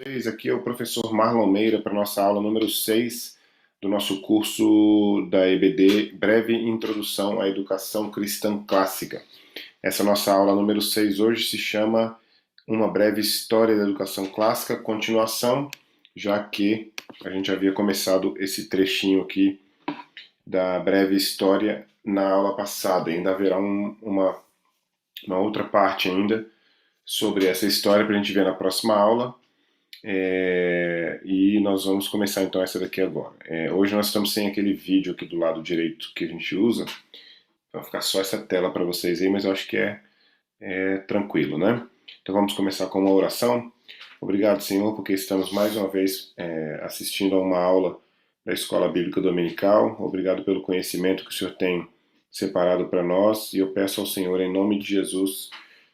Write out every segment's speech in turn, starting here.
Aqui é o professor Marlon Meira para nossa aula número 6 do nosso curso da EBD, Breve Introdução à Educação Cristã Clássica. Essa nossa aula número 6 hoje se chama Uma Breve História da Educação Clássica, continuação, já que a gente havia começado esse trechinho aqui da breve história na aula passada. Ainda haverá uma outra parte ainda sobre essa história para a gente ver na próxima aula. E nós vamos começar então essa daqui agora. Hoje nós estamos sem aquele vídeo aqui do lado direito que a gente usa. Vai ficar só essa tela para vocês aí, mas eu acho que é tranquilo, né? Então vamos começar com uma oração. Obrigado, Senhor, porque estamos mais uma vez assistindo a uma aula da Escola Bíblica Dominical. Obrigado pelo conhecimento que o Senhor tem separado para nós. E eu peço ao Senhor, em nome de Jesus,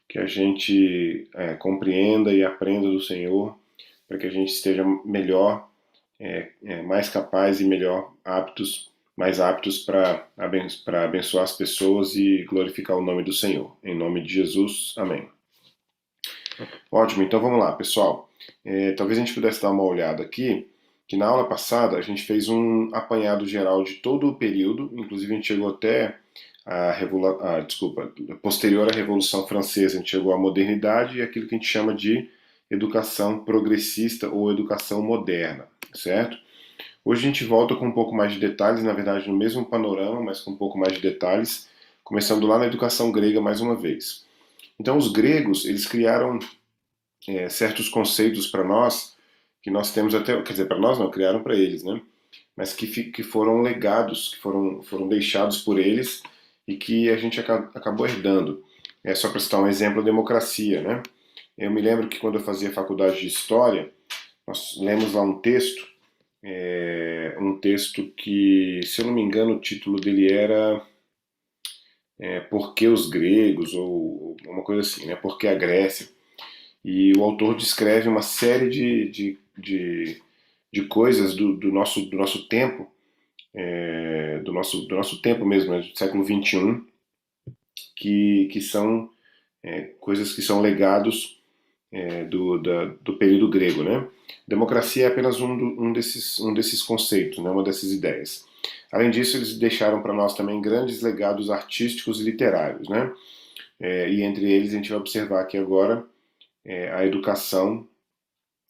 que a gente compreenda e aprenda do Senhor, para que a gente esteja melhor, mais capaz e mais aptos para abençoar as pessoas e glorificar o nome do Senhor. Em nome de Jesus, amém. Ótimo, então vamos lá, pessoal. Talvez a gente pudesse dar uma olhada aqui, que na aula passada a gente fez um apanhado geral de todo o período, inclusive a gente chegou até posterior à Revolução Francesa, a gente chegou à modernidade e aquilo que a gente chama de educação progressista ou educação moderna, certo? Hoje a gente volta com um pouco mais de detalhes, na verdade no mesmo panorama, mas com um pouco mais de detalhes, começando lá na educação grega mais uma vez. Então os gregos, eles criaram certos conceitos para nós, que nós temos até, quer dizer, para nós não, criaram para eles, né? Mas que foram legados, que foram deixados por eles e que a gente acabou herdando. Só para citar um exemplo, a democracia, né? Eu me lembro que quando eu fazia faculdade de História, nós lemos lá um texto que, se eu não me engano, o título dele era Por que os gregos, ou uma coisa assim, né? Por que a Grécia? E o autor descreve uma série de coisas do nosso tempo, do nosso tempo mesmo, né? Do século XXI, que são coisas que são legados do período grego, né? Democracia é apenas um desses conceitos, né? Uma dessas ideias. Além disso, eles deixaram para nós também grandes legados artísticos e literários, né? E entre eles a gente vai observar aqui agora a educação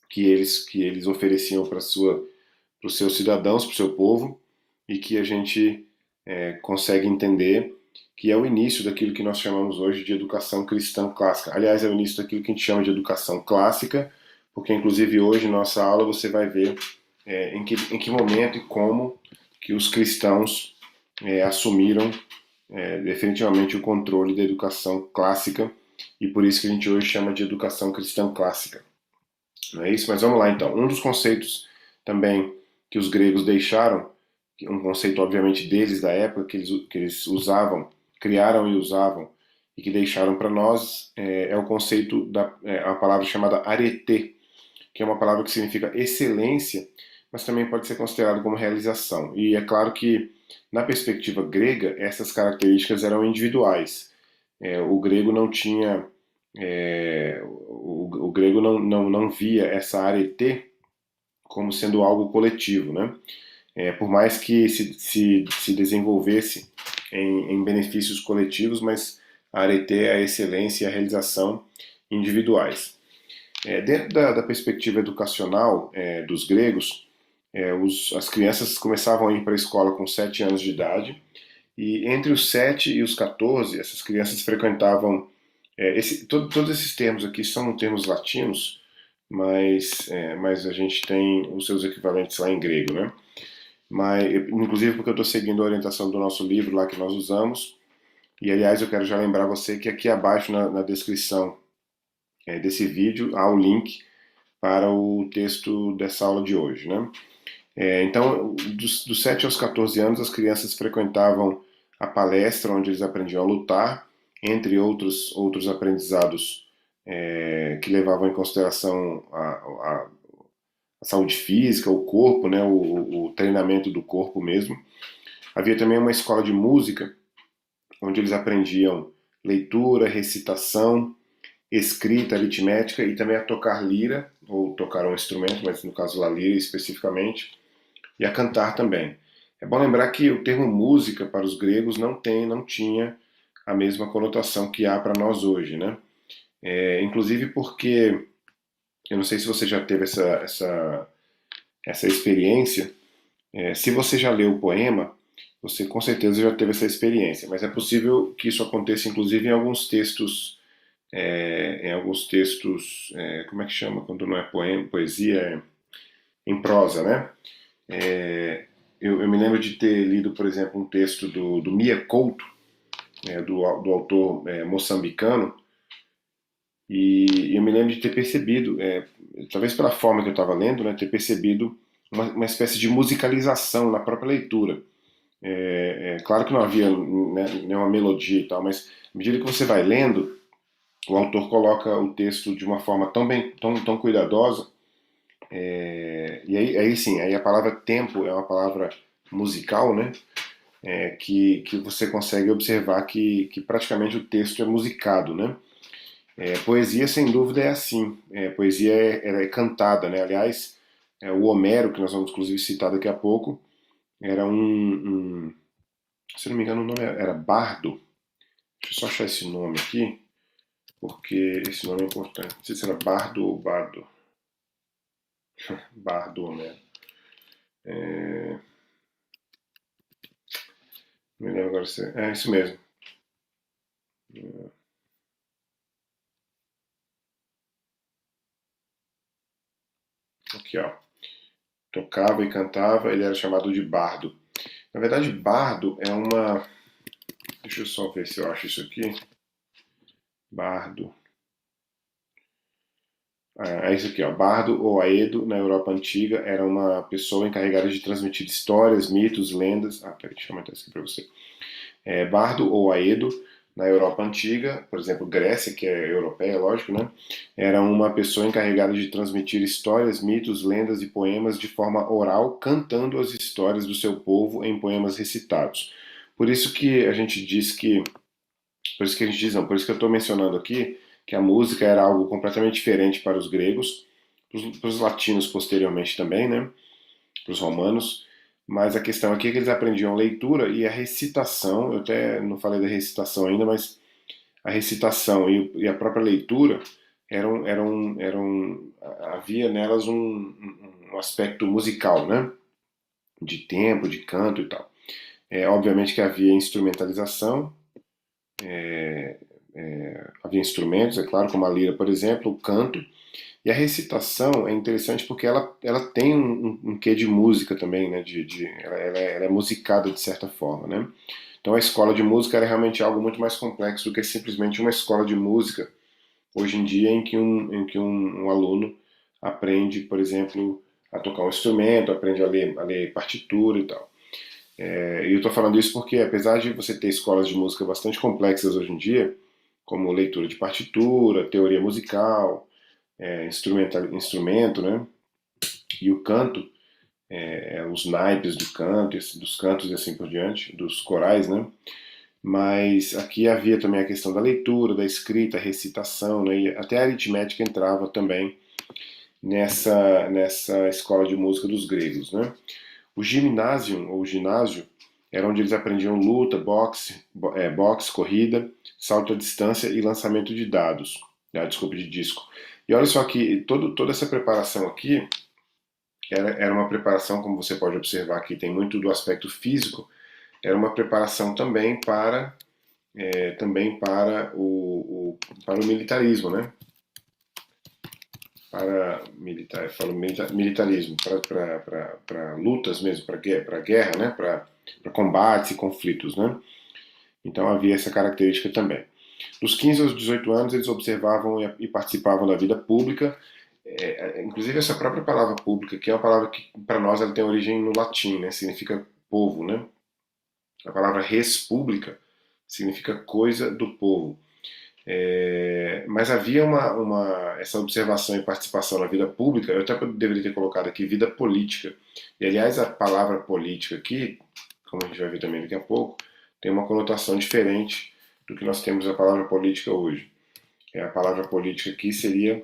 que eles ofereciam para os seus cidadãos, para o seu povo, e que a gente consegue entender que é o início daquilo que nós chamamos hoje de educação cristã clássica. Aliás, é o início daquilo que a gente chama de educação clássica, porque inclusive hoje, na nossa aula, você vai ver em que momento e como que os cristãos assumiram definitivamente o controle da educação clássica, e por isso que a gente hoje chama de educação cristã clássica. Não é isso? Mas vamos lá então. Um dos conceitos também que os gregos deixaram, um conceito obviamente deles da época, que eles usavam, criaram e usavam, e que deixaram para nós, é o conceito a palavra chamada arete, que é uma palavra que significa excelência, mas também pode ser considerado como realização. E é claro que, na perspectiva grega, essas características eram individuais. O grego não tinha o grego não via essa arete como sendo algo coletivo, né? Por mais que se desenvolvesse em benefícios coletivos, mas a arete é a excelência e a realização individuais. Dentro da perspectiva educacional dos gregos, as crianças começavam a ir para a escola com 7 anos de idade, e entre os 7 e os 14, essas crianças frequentavam todos esses termos aqui são termos latinos, mas a gente tem os seus equivalentes lá em grego, né? Inclusive porque eu estou seguindo a orientação do nosso livro lá que nós usamos. E aliás, eu quero já lembrar você que aqui abaixo na descrição desse vídeo há o link para o texto dessa aula de hoje, né? Então, dos 7 aos 14 anos, as crianças frequentavam a palestra onde eles aprendiam a lutar, entre outros aprendizados que levavam em consideração a saúde física, o corpo, né, o treinamento do corpo mesmo. Havia também uma escola de música, onde eles aprendiam leitura, recitação, escrita, aritmética e também a tocar lira, ou tocar um instrumento, mas no caso a lira especificamente, e a cantar também. É bom lembrar que o termo música para os gregos não tinha a mesma conotação que há para nós hoje, né? Inclusive porque, eu não sei se você já teve essa experiência, se você já leu o poema, você com certeza já teve essa experiência, mas é possível que isso aconteça inclusive em alguns textos, como é que chama quando não é poema, poesia, em prosa, né? Eu me lembro de ter lido, por exemplo, um texto do Mia Couto, do autor moçambicano, e eu me lembro de ter percebido, talvez pela forma que eu estava lendo, né, ter percebido uma espécie de musicalização na própria leitura. Claro que não havia, né, nenhuma melodia e tal, mas à medida que você vai lendo, o autor coloca o texto de uma forma tão cuidadosa, e aí sim, aí a palavra tempo é uma palavra musical, né? Que você consegue observar que praticamente o texto é musicado, né? Poesia, sem dúvida, é assim. Poesia ela é cantada, né? Aliás, o Homero, que nós vamos inclusive citar daqui a pouco, era se não me engano, o nome era Bardo. Deixa eu só achar esse nome aqui, porque esse nome é importante. Não sei se era Bardo ou Bardo. Bardo Homero. Não me lembro agora se é isso mesmo. Aqui, ó. Tocava e cantava, ele era chamado de bardo. Na verdade, bardo é uma. Deixa eu só ver se eu acho isso aqui. Bardo. É isso aqui, ó. Bardo ou Aedo, na Europa Antiga, era uma pessoa encarregada de transmitir histórias, mitos, lendas. Peraí, deixa eu aumentar isso aqui para você. Bardo ou Aedo, na Europa Antiga, por exemplo, Grécia, que é europeia, lógico, né? Era uma pessoa encarregada de transmitir histórias, mitos, lendas e poemas de forma oral, cantando as histórias do seu povo em poemas recitados. Por isso que a gente diz que, por isso que a gente diz não, por isso que eu estou mencionando aqui que a música era algo completamente diferente para os gregos, para os latinos posteriormente também, né? Para os romanos, mas a questão aqui é que eles aprendiam a leitura e a recitação. Eu até não falei da recitação ainda, mas a recitação e a própria leitura havia nelas um aspecto musical, né? De tempo, de canto e tal. Obviamente que havia instrumentalização, havia instrumentos, é claro, como a lira, por exemplo, o canto, e a recitação é interessante porque ela tem um quê de música também, né? Ela é musicada de certa forma, né? Então a escola de música era realmente algo muito mais complexo do que simplesmente uma escola de música hoje em dia em que um aluno aprende, por exemplo, a tocar um instrumento, aprende a ler partitura e tal. E eu estou falando isso porque apesar de você ter escolas de música bastante complexas hoje em dia, como leitura de partitura, teoria musical, instrumento, né? E o canto, os naipes do canto, dos cantos e assim por diante, dos corais, né? Mas aqui havia também a questão da leitura, da escrita, recitação, né? E até a aritmética entrava também nessa escola de música dos gregos, né? O gymnasium, ou ginásio, era onde eles aprendiam luta, boxe, corrida, salto à distância e lançamento de dados, desculpa, de disco. E olha só que toda essa preparação aqui era uma preparação, como você pode observar aqui, tem muito do aspecto físico, era uma preparação também para o militarismo, né? Falo militarismo, para lutas mesmo, para guerra, né? Para combates e conflitos, né? Então havia essa característica também. Dos 15 aos 18 anos eles observavam e participavam da vida pública, inclusive essa própria palavra pública, que é uma palavra que para nós ela tem origem no latim, né? Significa povo, né? A palavra res pública significa coisa do povo. Mas havia essa observação e participação na vida pública, eu até deveria ter colocado aqui vida política. E aliás, a palavra política aqui, como a gente vai ver também daqui a pouco, tem uma conotação diferente do que nós temos a palavra política hoje. A palavra política aqui seria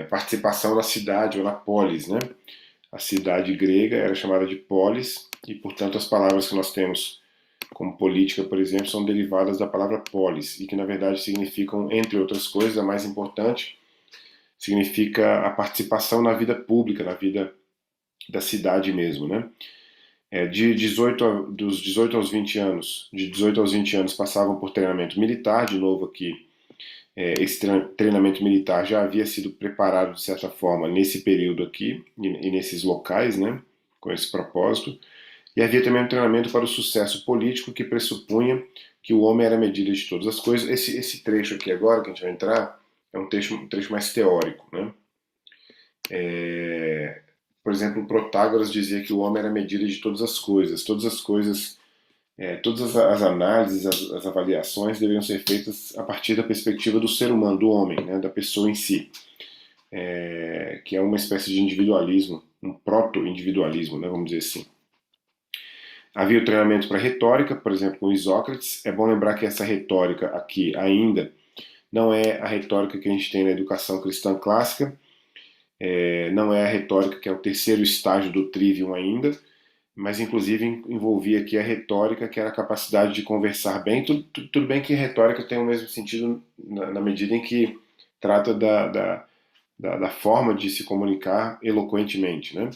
participação na cidade ou na polis, né? A cidade grega era chamada de polis e, portanto, as palavras que nós temos como política, por exemplo, são derivadas da palavra polis e que, na verdade, significam, entre outras coisas, a mais importante, significa a participação na vida pública, na vida da cidade mesmo, né? Dos 18 aos 20 anos, de 18 aos 20 anos passavam por treinamento militar, de novo aqui, esse treinamento militar já havia sido preparado de certa forma nesse período aqui e nesses locais, né, com esse propósito. E havia também um treinamento para o sucesso político que pressupunha que o homem era a medida de todas as coisas. Esse trecho aqui agora que a gente vai entrar é um trecho mais teórico, né? Por exemplo, Protágoras dizia que o homem era a medida de todas as coisas, todas as análises, as avaliações deveriam ser feitas a partir da perspectiva do ser humano, do homem, né, da pessoa em si, que é uma espécie de individualismo, um proto-individualismo, né, vamos dizer assim. Havia o treinamento para retórica, por exemplo, com Isócrates. É bom lembrar que essa retórica aqui ainda não é a retórica que a gente tem na educação cristã clássica, não é a retórica que é o terceiro estágio do trivium ainda, mas inclusive envolvia aqui a retórica, que era a capacidade de conversar bem. Tudo bem que retórica tem o mesmo sentido na medida em que trata da forma de se comunicar eloquentemente, né?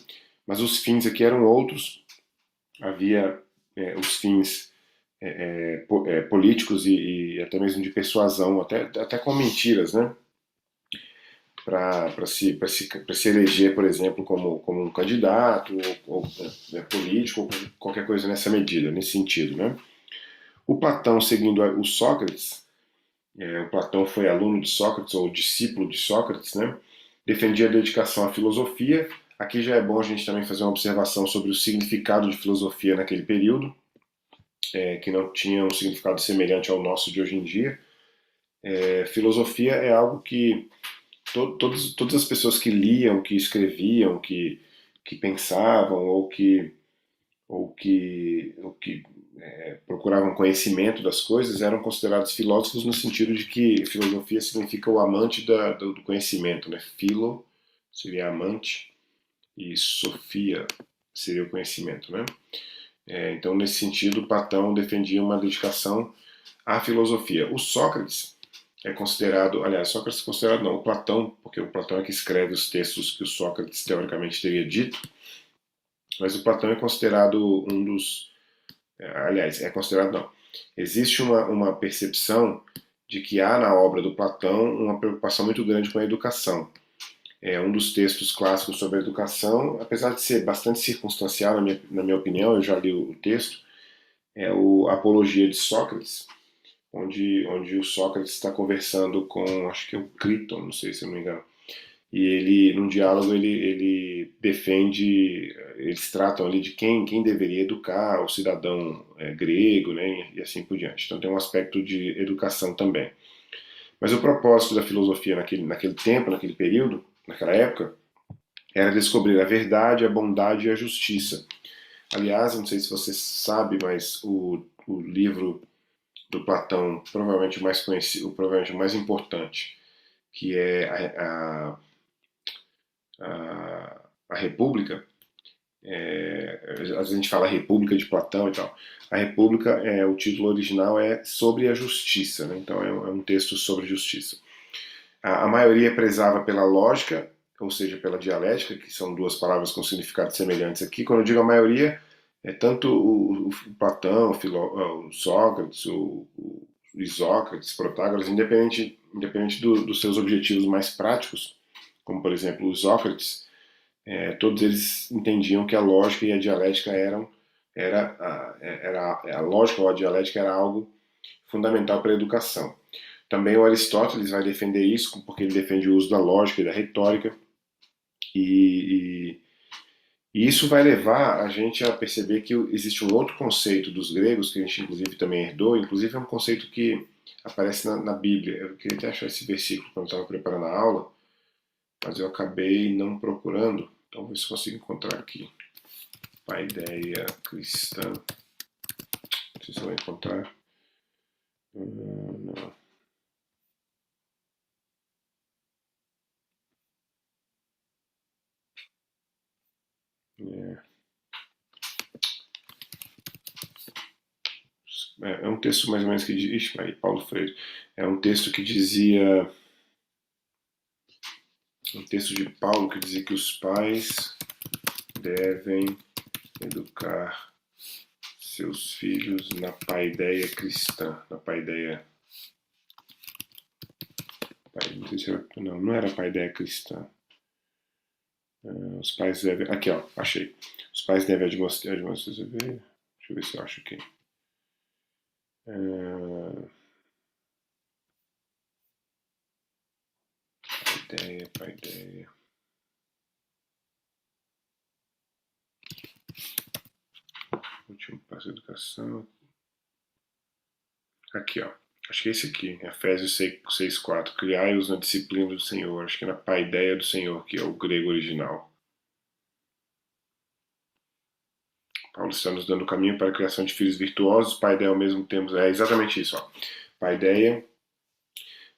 Mas os fins aqui eram outros. Havia os fins políticos e até mesmo de persuasão, até com mentiras, né? Para se eleger, por exemplo, como um candidato ou político, ou qualquer coisa nessa medida, nesse sentido. Né? O Platão, seguindo o Sócrates, o Platão foi aluno de Sócrates, ou discípulo de Sócrates, né? Defendia a dedicação à filosofia. Aqui já é bom a gente também fazer uma observação sobre o significado de filosofia naquele período, que não tinha um significado semelhante ao nosso de hoje em dia. Filosofia é algo que todas as pessoas que liam, que escreviam, que pensavam ou que procuravam conhecimento das coisas eram considerados filósofos no sentido de que filosofia significa o amante do conhecimento, né? Philo seria amante e sofia seria o conhecimento, né? Então, nesse sentido, Platão defendia uma dedicação à filosofia. O Sócrates é considerado, aliás, Sócrates é considerado não, o Platão, porque o Platão é que escreve os textos que o Sócrates teoricamente teria dito, mas o Platão é considerado um dos, aliás, é considerado não, existe uma percepção de que há na obra do Platão uma preocupação muito grande com a educação. É um dos textos clássicos sobre a educação, apesar de ser bastante circunstancial, na minha opinião, eu já li o texto, é a Apologia de Sócrates, onde o Sócrates está conversando com, acho que é o Críton, não sei se eu não me engano, e ele, num diálogo, ele defende, eles tratam ali de quem deveria educar o cidadão grego, né, e assim por diante. Então tem um aspecto de educação também. Mas o propósito da filosofia naquele tempo, naquele período, naquela época, era descobrir a verdade, a bondade e a justiça. Aliás, não sei se você sabe, mas o livro do Platão, provavelmente o mais conhecido, provavelmente o mais importante, que é a República, às vezes a gente fala República de Platão e tal. A República, o título original é Sobre a Justiça, né? Então é um texto sobre justiça. A maioria prezava pela lógica, ou seja, pela dialética, que são duas palavras com significados semelhantes aqui. Quando eu digo a maioria, é tanto o Platão, o Sócrates, o Isócrates, Protágoras, independente dos seus objetivos mais práticos, como por exemplo o Sócrates, todos eles entendiam que a lógica e a dialética a lógica ou a dialética era algo fundamental para a educação. Também o Aristóteles vai defender isso, porque ele defende o uso da lógica e da retórica, e, e isso vai levar a gente a perceber que existe um outro conceito dos gregos, que a gente inclusive também herdou, inclusive é um conceito que aparece na Bíblia. Eu queria até achar esse versículo quando eu estava preparando a aula, mas eu acabei não procurando, então vou ver se eu consigo encontrar aqui. Paideia cristã. Não sei se eu vou encontrar. Não. É um texto mais ou menos que diz, Paulo Freire, é um texto que dizia, um texto de Paulo que dizia que os pais devem educar seus filhos na paideia cristã, na paideia, não era paideia cristã. Os pais devem, aqui ó, achei. Os pais devem admoestar, deixa eu ver se eu acho aqui. Paideia. Último passo da educação. Aqui, ó. Acho que é esse aqui, Efésios 6:4. Criai-os na disciplina do Senhor. Acho que é na paideia do Senhor, que é o grego original. Paulo está nos dando o caminho para a criação de filhos virtuosos. Paideia ao mesmo tempo. É exatamente isso, ó. Paideia.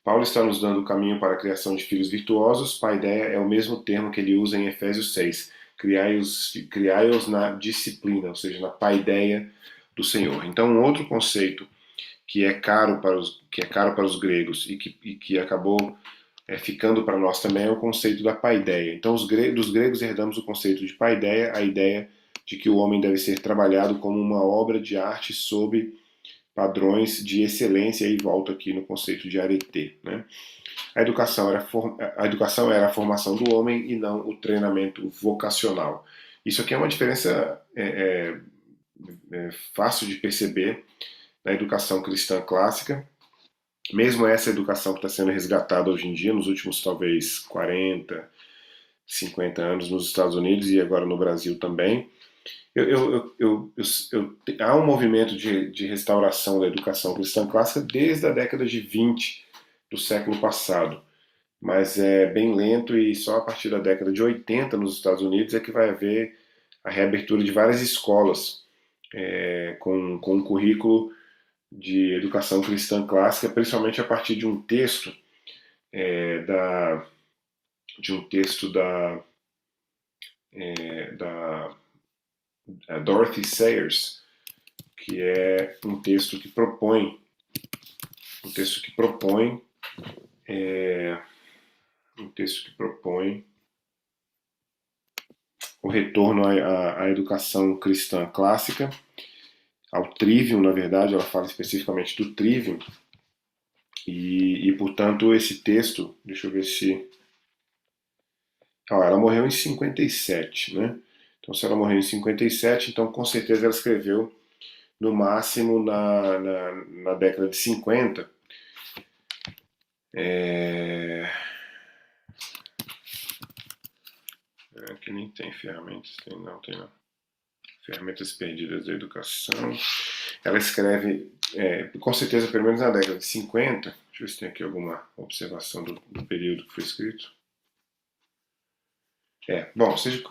Paulo está nos dando o caminho para a criação de filhos virtuosos. Paideia é o mesmo termo que ele usa em Efésios 6. Criai-os na disciplina, ou seja, na paideia do Senhor. Então, um outro conceito que é caro para os gregos e que acabou ficando para nós também é o conceito da paideia. Então, dos gregos herdamos o conceito de paideia, a ideia de que o homem deve ser trabalhado como uma obra de arte sob padrões de excelência, e volto aqui no conceito de arete, né? A educação era a formação do homem e não o treinamento vocacional. Isso aqui é uma diferença fácil de perceber na educação cristã clássica, mesmo essa educação que está sendo resgatada hoje em dia, nos últimos talvez 40, 50 anos nos Estados Unidos e agora no Brasil também. Há um movimento de restauração da educação cristã clássica desde a década de 20 do século passado, mas é bem lento e só a partir da década de 80 nos Estados Unidos é que vai haver a reabertura de várias escolas com um currículo de educação cristã clássica, principalmente a partir de um texto da Dorothy Sayers, que é um texto que propõe o retorno à educação cristã clássica, ao trivium, na verdade, ela fala especificamente do trivium, e portanto esse texto, deixa eu ver se... ela morreu em 57, né? Então se ela morreu em 57, então com certeza ela escreveu no máximo na década de 50. Aqui nem tem ferramentas, tem não. Ferramentas perdidas da educação. Ela escreve, com certeza, pelo menos na década de 50. Deixa eu ver se tem aqui alguma observação do período que foi escrito. Bom, seja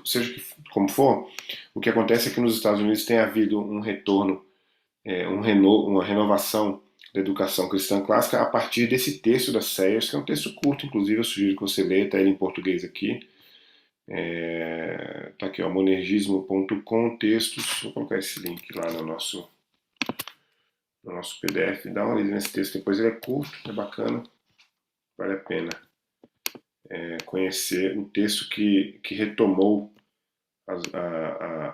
como for, o que acontece é que nos Estados Unidos tem havido um retorno, uma renovação da educação cristã clássica a partir desse texto da Sayers, que é um texto curto, inclusive eu sugiro que você leia, está ele em português aqui. Tá aqui, ó, monergismo.com, textos. Vou colocar esse link lá no nosso PDF. Dá uma lida nesse texto depois, ele é curto, é bacana, vale a pena conhecer um texto que retomou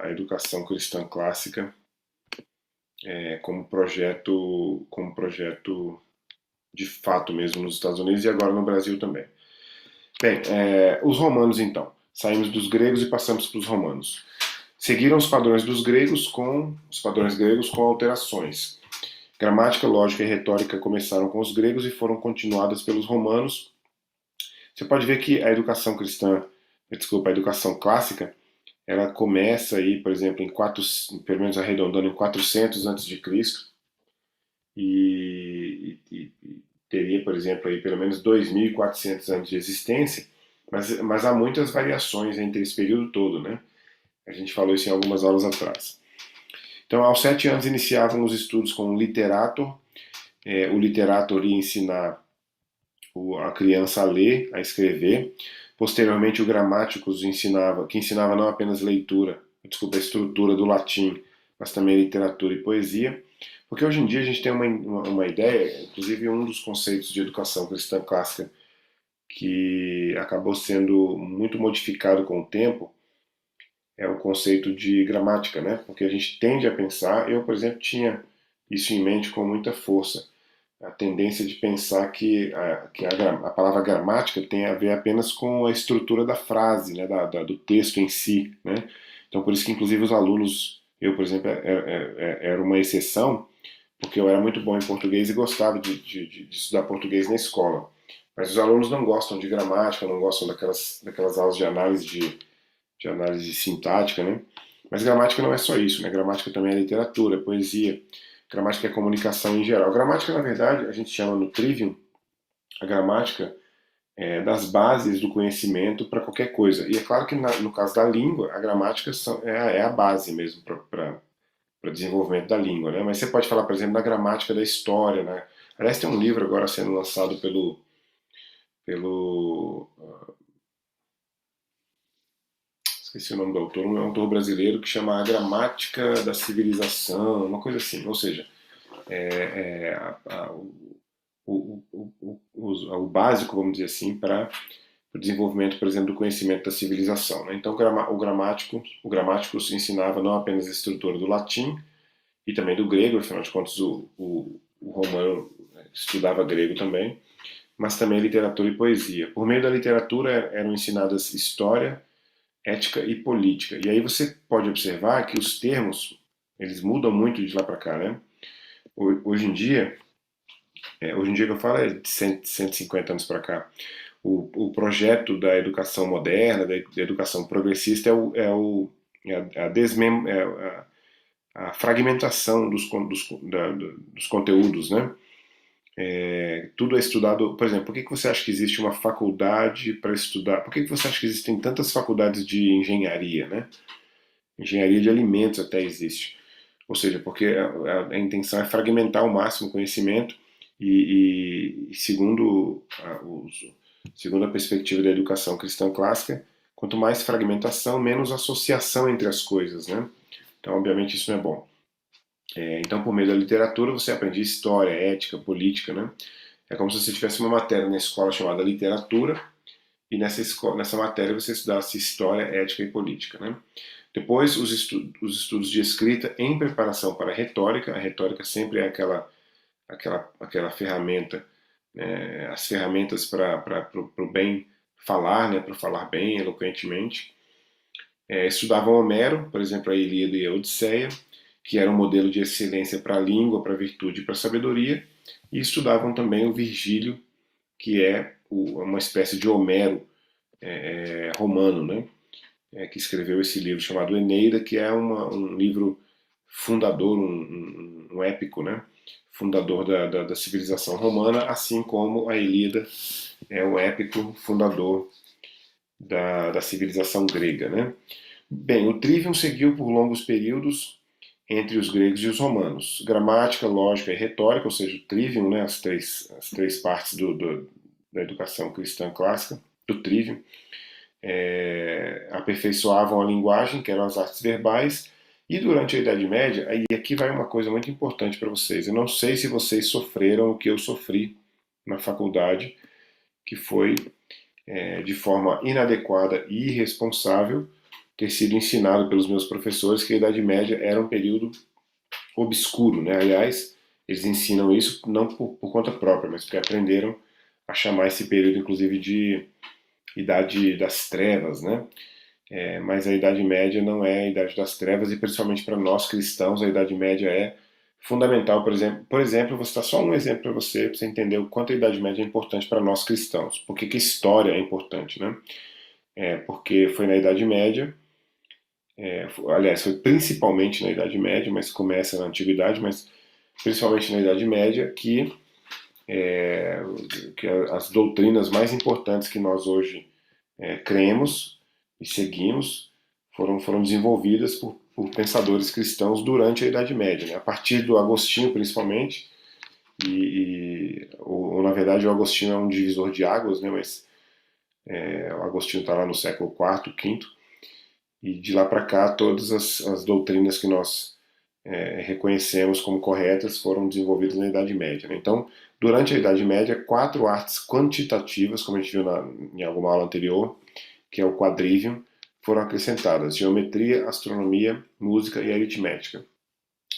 a educação cristã clássica como projeto de fato mesmo nos Estados Unidos e agora no Brasil também. Bem, os romanos então. Saímos dos gregos e passamos para os romanos. Seguiram os padrões gregos com alterações. Gramática, lógica e retórica começaram com os gregos e foram continuadas pelos romanos. Você pode ver que a educação clássica, ela começa aí, por exemplo, pelo menos arredondando em 400 a.C. e teria, por exemplo, aí pelo menos 2.400 anos de existência, mas há muitas variações entre esse período todo, né? A gente falou isso em algumas aulas atrás. Então, aos 7 anos iniciavam os estudos com o literator. O literator ia ensinar a criança a ler, a escrever. Posteriormente, o Gramáticos ensinava, que ensinava não apenas a estrutura do latim, mas também literatura e poesia. Porque hoje em dia a gente tem uma ideia, inclusive um dos conceitos de educação cristã clássica que acabou sendo muito modificado com o tempo, é o conceito de gramática, né? Porque a gente tende a pensar, eu, por exemplo, tinha isso em mente com muita força, a tendência de pensar que a palavra gramática tem a ver apenas com a estrutura da frase, né, do texto em si, né? Então, por isso que, inclusive, os alunos, eu, por exemplo, era uma exceção, porque eu era muito bom em português e gostava de estudar português na escola. Mas os alunos não gostam de gramática, não gostam daquelas aulas de análise sintática, né? Mas gramática não é só isso, né? Gramática também é literatura, poesia. Gramática é comunicação em geral. Gramática, na verdade, a gente chama no Trivium a gramática das bases do conhecimento para qualquer coisa. E é claro que no caso da língua, a gramática é a base mesmo para desenvolvimento da língua, né? Mas você pode falar, por exemplo, da gramática da história, né? Aliás, tem um livro agora sendo lançado pelo esqueci o nome do autor, um autor brasileiro que chama A Gramática da Civilização, uma coisa assim. Ou seja, é, o básico, vamos dizer assim, para o desenvolvimento, por exemplo, do conhecimento da civilização, né? Então, o gramático se ensinava não apenas a estrutura do latim e também do grego, afinal de contas, o romano estudava grego também, mas também literatura e poesia. Por meio da literatura eram ensinadas história, ética e política. E aí você pode observar que os termos, eles mudam muito de lá para cá, né? Hoje em dia que eu falo é de 150 anos para cá. O projeto da educação moderna, da educação progressista a fragmentação dos conteúdos, né? Tudo é estudado. Por exemplo, por que você acha que existe uma faculdade para estudar? Por que você acha que existem tantas faculdades de engenharia, né? Engenharia de alimentos até existe. Ou seja, porque a intenção é fragmentar ao máximo o conhecimento e segundo a perspectiva da educação cristã clássica, quanto mais fragmentação, menos associação entre as coisas, né? Então, obviamente, isso não é bom. Então, por meio da literatura, você aprende história, ética, política, né? É como se você tivesse uma matéria na escola chamada literatura e nessa matéria você estudasse história, ética e política, né? Depois, os estudos de escrita em preparação para a retórica. A retórica sempre é aquela ferramenta, né, as ferramentas para o bem falar, né, para falar bem, eloquentemente. Estudavam Homero, por exemplo, a Ilíada e a Odisseia, que era um modelo de excelência para a língua, para a virtude e para a sabedoria. E estudavam também o Virgílio, que é uma espécie de Homero romano, né? Que escreveu esse livro chamado Eneida, que é um livro fundador, um épico, né? Fundador da civilização romana, assim como a Ilíada é um épico fundador da civilização grega, né? Bem, o Trivium seguiu por longos períodos entre os gregos e os romanos. Gramática, lógica e retórica, ou seja, o Trivium, né? As três partes da educação cristã clássica, do Trivium, aperfeiçoavam a linguagem, que eram as artes verbais, e durante a Idade Média, aí aqui vai uma coisa muito importante para vocês. Eu não sei se vocês sofreram o que eu sofri na faculdade, que foi, de forma inadequada e irresponsável, ter sido ensinado pelos meus professores que a Idade Média era um período obscuro, né? Aliás, eles ensinam isso não por conta própria, mas porque aprenderam a chamar esse período, inclusive, de Idade das Trevas, né? Mas a Idade Média não é a Idade das Trevas e principalmente para nós cristãos a Idade Média é fundamental. Por exemplo, vou citar só um exemplo para você entender o quanto a Idade Média é importante para nós cristãos. Por que a história é importante, né? Porque foi na Idade Média, aliás, foi principalmente na Idade Média, mas começa na Antiguidade, mas principalmente na Idade Média que as doutrinas mais importantes que nós hoje cremos e seguimos foram desenvolvidas por pensadores cristãos durante a Idade Média, né? A partir do Agostinho, principalmente, ou na verdade o Agostinho é um divisor de águas, né? Mas O Agostinho está lá no século IV, V, e de lá para cá todas as doutrinas que nós reconhecemos como corretas foram desenvolvidas na Idade Média, né? Então, durante a Idade Média, 4 artes quantitativas, como a gente viu em alguma aula anterior, que é o quadrivium, foram acrescentadas: geometria, astronomia, música e aritmética.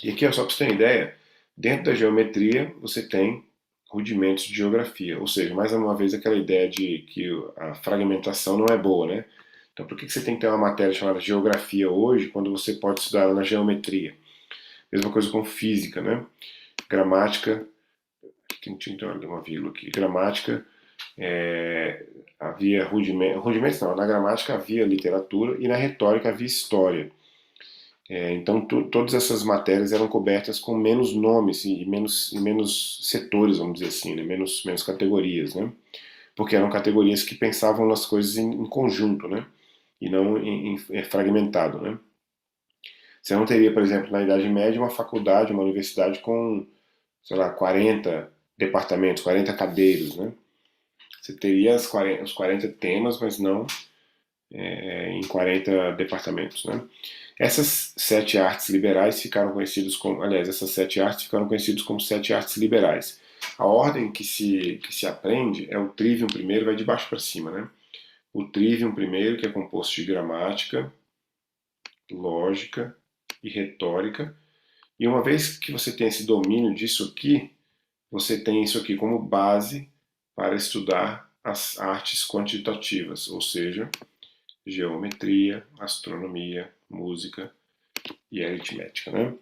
E aqui, só para você ter uma ideia, dentro da geometria você tem rudimentos de geografia, ou seja, mais uma vez aquela ideia de que a fragmentação não é boa, né? Então, por que você tem que ter uma matéria chamada geografia hoje, quando você pode estudar ela na geometria? Mesma coisa com física, né? Gramática, aqui tinha uma vírgula aqui, gramática, havia rudimentos não, na gramática havia literatura e na retórica havia história. Então todas essas matérias eram cobertas com menos nomes e menos setores, vamos dizer assim, né? menos categorias, né? Porque eram categorias que pensavam nas coisas em conjunto, né? E não fragmentado, né? Você não teria, por exemplo, na Idade Média, uma faculdade, uma universidade com, sei lá, 40 departamentos, 40 cadeiros, né? Você teria os 40 temas, mas não em 40 departamentos, né? Essas 7 artes liberais ficaram conhecidas como, aliás, essas 7 artes ficaram conhecidas como 7 artes liberais. A ordem que se aprende é o trivium primeiro, vai de baixo para cima, né? O trivium primeiro, que é composto de gramática, lógica e retórica. E uma vez que você tem esse domínio disso aqui, você tem isso aqui como base para estudar as artes quantitativas, ou seja, geometria, astronomia, música e aritmética, né?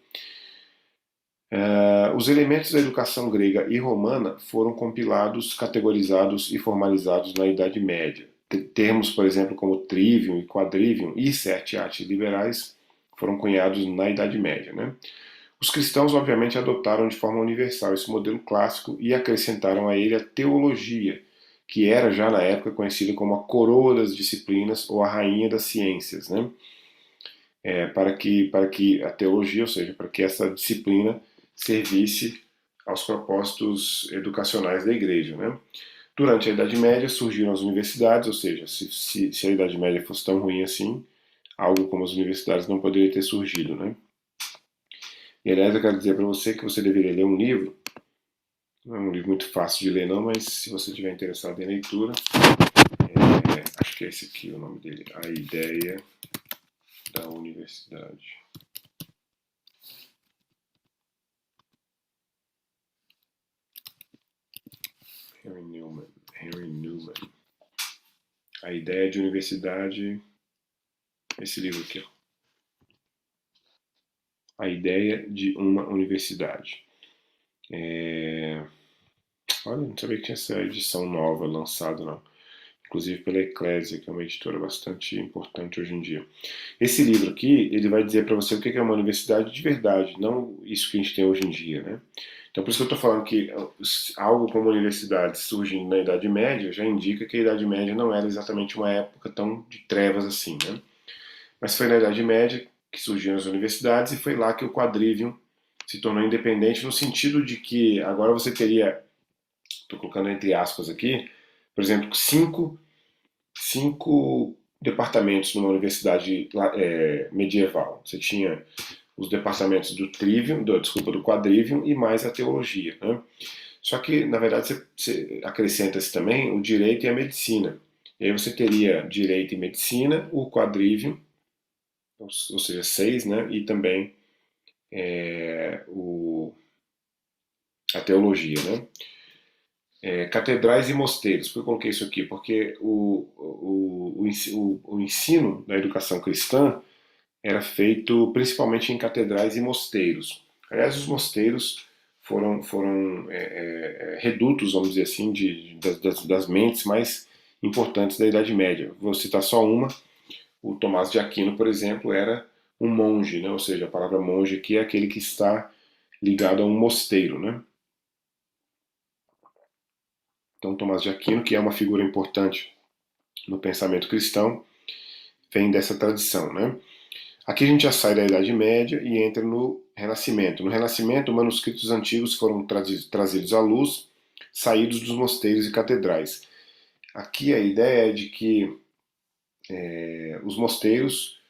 Os elementos da educação grega e romana foram compilados, categorizados e formalizados na Idade Média. Termos, por exemplo, como trivium e quadrivium e 7 artes liberais foram cunhados na Idade Média, né? Os cristãos, obviamente, adotaram de forma universal esse modelo clássico e acrescentaram a ele a teologia, que era já na época conhecida como a coroa das disciplinas ou a rainha das ciências, né? Para que a teologia, ou seja, para que essa disciplina servisse aos propósitos educacionais da igreja, né? Durante a Idade Média surgiram as universidades, ou seja, se a Idade Média fosse tão ruim assim, algo como as universidades não poderia ter surgido, né? E aliás, eu quero dizer para você que você deveria ler um livro. Não é um livro muito fácil de ler, não, mas se você estiver interessado em leitura, acho que é esse aqui o nome dele: A Ideia da Universidade. Henry Newman. A Ideia de Universidade. Esse livro aqui, ó. A Ideia de uma Universidade. Olha, não sabia que tinha essa edição nova lançada, não. Inclusive pela Eclésia, que é uma editora bastante importante hoje em dia. Esse livro aqui, ele vai dizer para você o que é uma universidade de verdade, não isso que a gente tem hoje em dia, né? Então, por isso que eu estou falando que algo como universidade surgindo na Idade Média já indica que a Idade Média não era exatamente uma época tão de trevas assim, né? Mas foi na Idade Média que surgiram as universidades e foi lá que o quadrivium se tornou independente no sentido de que agora você teria, estou colocando entre aspas aqui, por exemplo, cinco departamentos numa universidade medieval. Você tinha os departamentos do trivium, do quadrivium e mais a teologia, né? Só que, na verdade, você acrescenta-se também o direito e a medicina. E aí você teria direito e medicina, o quadrivium, ou seja, 6, né? E também a teologia, né? Catedrais e mosteiros. Por que eu coloquei isso aqui? Porque o ensino da educação cristã era feito principalmente em catedrais e mosteiros. Aliás, os mosteiros foram redutos, vamos dizer assim, das mentes mais importantes da Idade Média. Vou citar só uma. O Tomás de Aquino, por exemplo, era um monge, né? Ou seja, a palavra monge aqui é aquele que está ligado a um mosteiro, né? Então, Tomás de Aquino, que é uma figura importante no pensamento cristão, vem dessa tradição, né? Aqui a gente já sai da Idade Média e entra no Renascimento. No Renascimento, manuscritos antigos foram trazidos à luz, saídos dos mosteiros e catedrais. Aqui a ideia é de que os mosteiros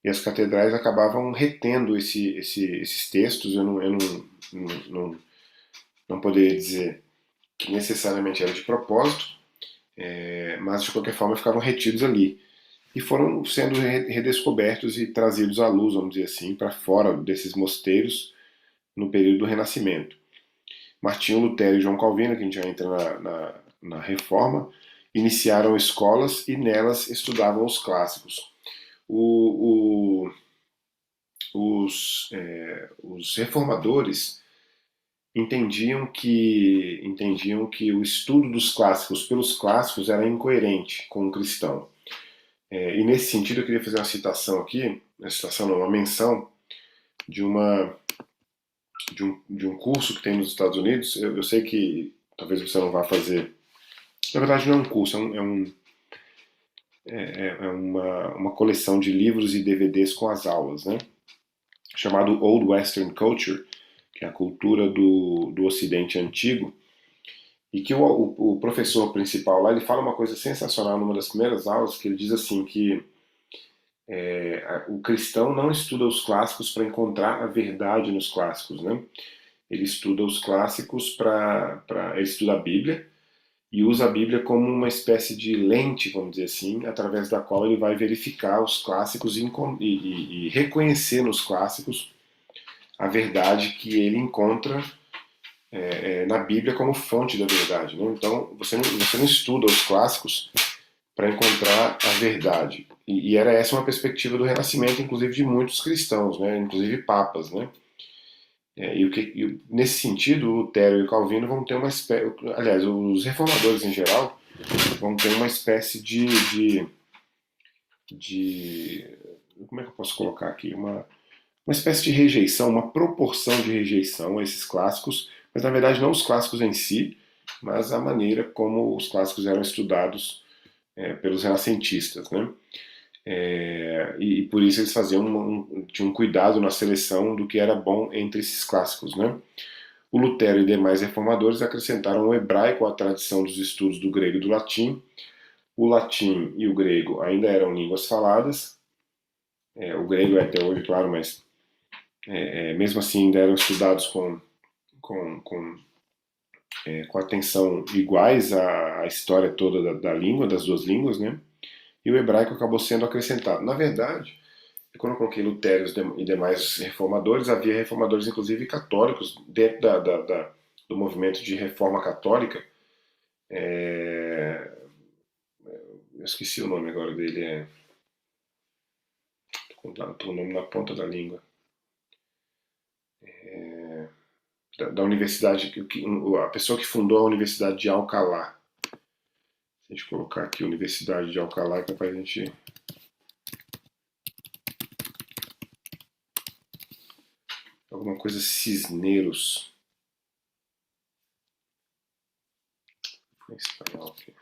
e as catedrais acabavam retendo esses textos. Eu não poderia dizer que necessariamente era de propósito, mas de qualquer forma ficavam retidos ali. E foram sendo redescobertos e trazidos à luz, vamos dizer assim, para fora desses mosteiros no período do Renascimento. Martinho Lutero e João Calvino, que a gente já entra na Reforma, iniciaram escolas e nelas estudavam os clássicos. O, os reformadores entendiam que o estudo dos clássicos pelos clássicos era incoerente com o cristão. E nesse sentido eu queria fazer uma citação aqui, uma menção de de um curso que tem nos Estados Unidos. Eu sei que talvez você não vá fazer. Na verdade, não é um curso, é uma coleção de livros e DVDs com as aulas, né? Chamado Old Western Culture, que é a cultura do Ocidente Antigo, e que o professor principal lá ele fala uma coisa sensacional numa das primeiras aulas, que ele diz assim que o cristão não estuda os clássicos para encontrar a verdade nos clássicos, né? Ele estuda os clássicos ele estuda a Bíblia e usa a Bíblia como uma espécie de lente, vamos dizer assim, através da qual ele vai verificar os clássicos e reconhecer nos clássicos a verdade que ele encontra na Bíblia como fonte da verdade, né? Então você não estuda os clássicos para encontrar a verdade. E era essa uma perspectiva do Renascimento, inclusive de muitos cristãos, né? Inclusive papas, né? Nesse sentido, Lutero e Calvino vão ter uma espécie, aliás, os reformadores em geral vão ter uma espécie de como é que eu posso colocar aqui? Uma espécie de rejeição, uma proporção de rejeição a esses clássicos, mas na verdade não os clássicos em si, mas a maneira como os clássicos eram estudados pelos renascentistas, né? E por isso eles tinham um cuidado na seleção do que era bom entre esses clássicos, né? O Lutero e demais reformadores acrescentaram o hebraico à tradição dos estudos do grego e do latim. O latim e o grego ainda eram línguas faladas, o grego é até hoje, claro, mas mesmo assim ainda eram estudados com, com, com atenção iguais à história toda da língua, das duas línguas, né? E o hebraico acabou sendo acrescentado. Na verdade, quando eu coloquei Lutero e demais reformadores, havia reformadores, inclusive católicos, dentro do movimento de reforma católica. Eu esqueci o nome agora dele, estou com o nome na ponta da língua. Da universidade, a pessoa que fundou a Universidade de Alcalá. Se a gente colocar aqui Universidade de Alcalá, é capaz de a gente. Alguma coisa Cisneros. Foi em espanhol aqui.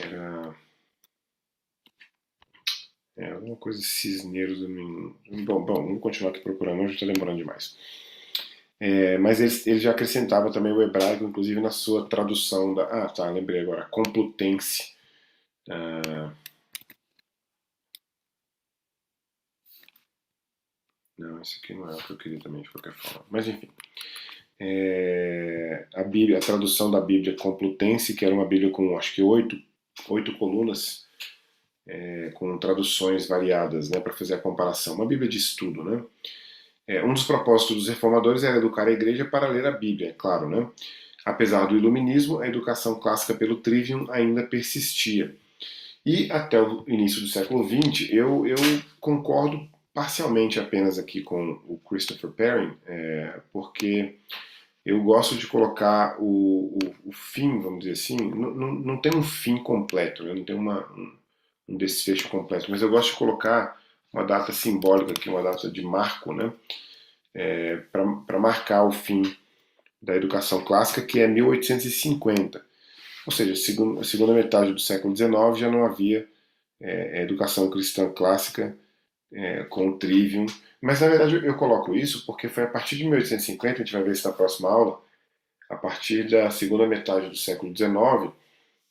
Era. Alguma coisa Cisneros. Bom, vamos continuar aqui procurando, a gente está demorando demais. Mas ele já acrescentava também o hebraico, inclusive na sua tradução da. Ah, tá, lembrei agora. Complutense. Não, esse aqui não é o que eu queria também, de qualquer forma. Mas enfim. A Bíblia, a tradução da Bíblia Complutense, que era uma Bíblia com acho que oito colunas, com traduções variadas, né, para fazer a comparação. Uma Bíblia de estudo, né? Um dos propósitos dos reformadores era educar a igreja para ler a Bíblia, é claro, né? Apesar do iluminismo, a educação clássica pelo trivium ainda persistia. E até o início do século XX, eu concordo parcialmente apenas aqui com o Christopher Perrin, porque eu gosto de colocar o fim, vamos dizer assim, não tem um fim completo, né? Não tem um desfecho completo, mas eu gosto de colocar uma data simbólica aqui, uma data de marco, né? Para marcar o fim da educação clássica, que é 1850. Ou seja, a segunda metade do século XIX já não havia educação cristã clássica com o trivium, Mas na verdade eu coloco isso porque foi a partir de 1850, a gente vai ver isso na próxima aula, a partir da segunda metade do século XIX,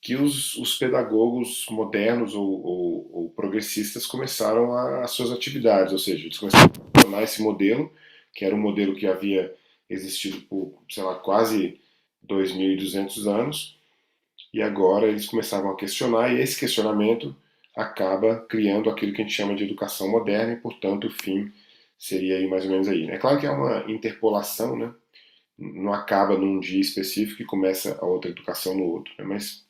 que os pedagogos modernos ou progressistas começaram as suas atividades, ou seja, eles começaram a tornar esse modelo, que era um modelo que havia existido por, sei lá, quase 2.200 anos, e agora eles começavam a questionar, e esse questionamento acaba criando aquilo que a gente chama de educação moderna, e portanto o fim seria aí mais ou menos aí. É claro que é uma interpolação, né? Não acaba num dia específico e começa a outra educação no outro, né? Mas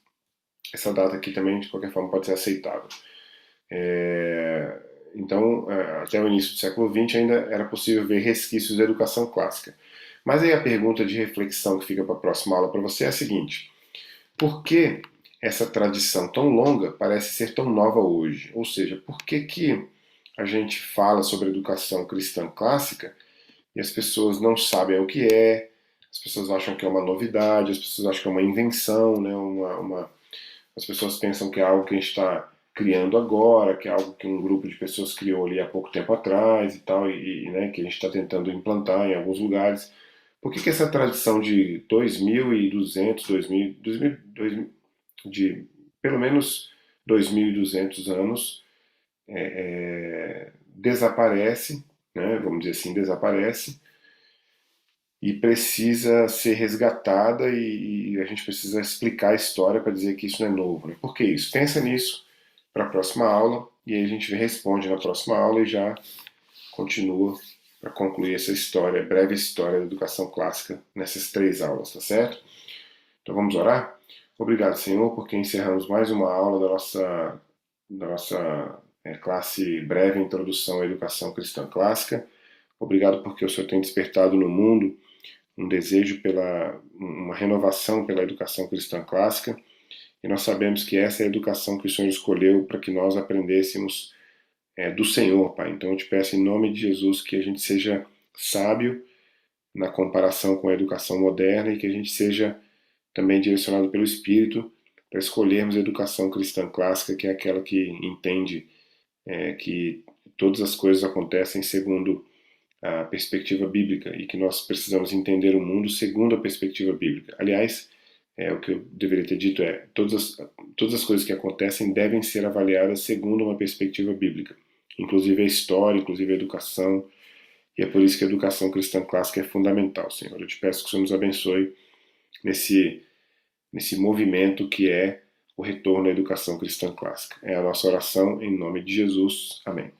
essa data aqui também, de qualquer forma, pode ser aceitável. Então, até o início do século XX ainda era possível ver resquícios da educação clássica. Mas aí a pergunta de reflexão que fica para a próxima aula para você é a seguinte: por que essa tradição tão longa parece ser tão nova hoje? Ou seja, por que que a gente fala sobre educação cristã clássica e as pessoas não sabem o que é, as pessoas acham que é uma novidade, as pessoas acham que é uma invenção, né? As pessoas pensam que é algo que a gente está criando agora, que é algo que um grupo de pessoas criou ali há pouco tempo atrás e tal, né, que a gente está tentando implantar em alguns lugares. Por que, que essa tradição de 2.200, 2000, de pelo menos 2.200 anos desaparece, né, vamos dizer assim, desaparece, e precisa ser resgatada e a gente precisa explicar a história para dizer que isso não é novo. Né? Por que isso? Pensa nisso para a próxima aula e aí a gente responde na próxima aula e já continua para concluir essa história, breve história da educação clássica nessas 3 aulas, tá certo? Então vamos orar? Obrigado, Senhor, porque encerramos mais uma aula da nossa classe breve Introdução à Educação Cristã Clássica. Obrigado porque o Senhor tem despertado no mundo um desejo pela uma renovação pela educação cristã clássica, e nós sabemos que essa é a educação que o Senhor escolheu para que nós aprendêssemos do Senhor, Pai. Então eu te peço em nome de Jesus que a gente seja sábio na comparação com a educação moderna e que a gente seja também direcionado pelo Espírito para escolhermos a educação cristã clássica, que é aquela que entende que todas as coisas acontecem segundo a perspectiva bíblica e que nós precisamos entender o mundo segundo a perspectiva bíblica. Aliás, o que eu deveria ter dito é todas as coisas que acontecem devem ser avaliadas segundo uma perspectiva bíblica, inclusive a história, inclusive a educação, e é por isso que a educação cristã clássica é fundamental, Senhor. Eu te peço que o Senhor nos abençoe nesse movimento que é o retorno à educação cristã clássica. É a nossa oração em nome de Jesus. Amém.